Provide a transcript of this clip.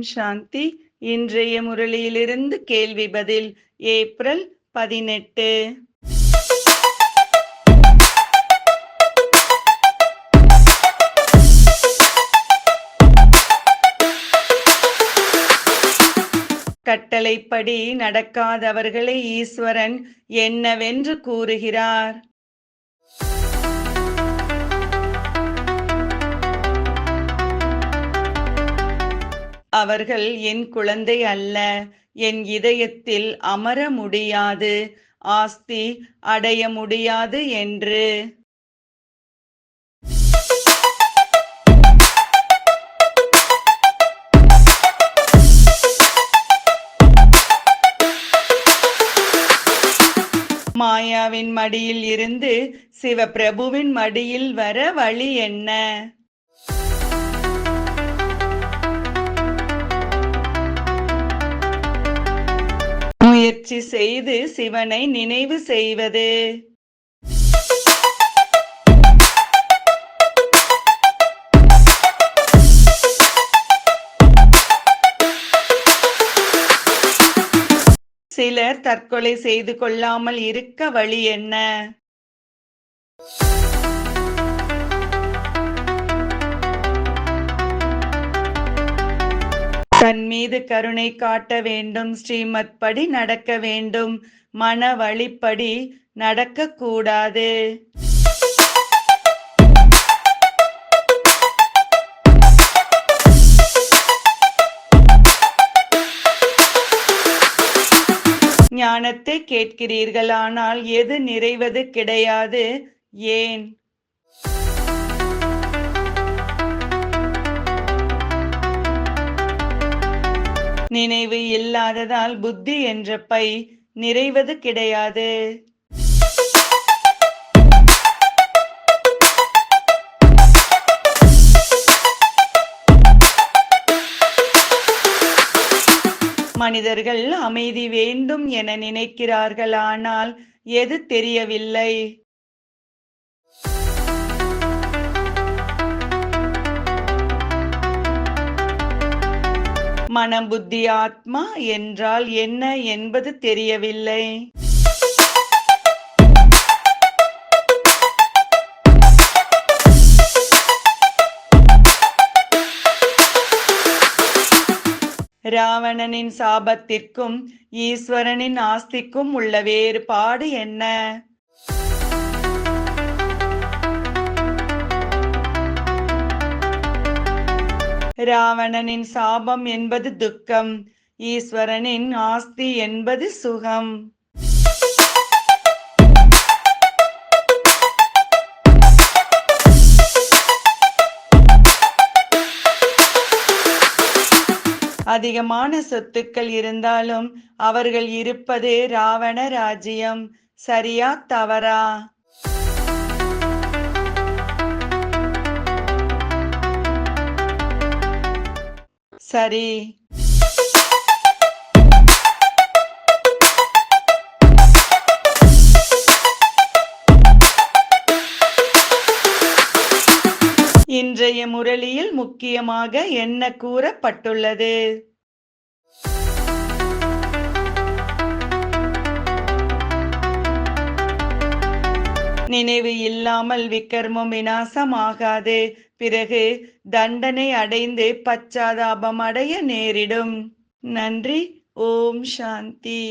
சாந்தி. இன்றைய முரளியிலிருந்து கேள்வி பதில். ஏப்ரல் 18. கட்டளைப்படி நடக்காதவர்களை ஈஸ்வரன் என்னவென்று கூறுகிறார்? அவர்கள் என் குழந்தை அல்ல, என் இதயத்தில் அமர முடியாது, ஆஸ்தி அடைய முடியாது என்று. மாயாவின் மடியில் இருந்து சிவபிரபுவின் மடியில் வர வழி என்ன? முயற்சி செய்து சிவனை நினைவு செய்வது. சிலர் தற்கொலை செய்து கொள்ளாமல் இருக்க வழி என்ன? தன் மீது கருணை காட்ட வேண்டும், ஸ்ரீமத் படி நடக்க வேண்டும், மன வழிப்படி நடக்க கூடாது. ஞானத்தை கேட்கிறீர்கள், ஆனால் எது நிறைவது கிடையாது, ஏன்? நினைவு இல்லாததால் புத்தி என்ற பை நிறைவது கிடையாது. மனிதர்கள் அமைதி வேண்டும் என நினைக்கிறார்கள், ஆனால் எது தெரியவில்லை? மனம் புத்தி ஆத்மா என்றால் என்ன என்பது தெரியவில்லை. ராவணனின் சாபத்திற்கும் ஈஸ்வரனின் ஆஸ்திக்கும் உள்ள வேறுபாடு என்ன? ராவணனின் சாபம் என்பது துக்கம், ஈஸ்வரனின் ஆஸ்தி என்பது சுகம். அதிகமான சொத்துக்கள் இருந்தாலும் அவர்கள் இருப்பது ராவண ராஜ்யம். சரியா தவறா? சரி. இன்றைய முரளியில் முக்கியமாக என்ன கூறப்பட்டுள்ளது? நினைவு இல்லாமல் விக்கர்மம் விநாசமாகாது, பிறகு தண்டனை அடைந்து பச்சாதாபம் அடைய நேரிடும். நன்றி. ஓம் சாந்தி.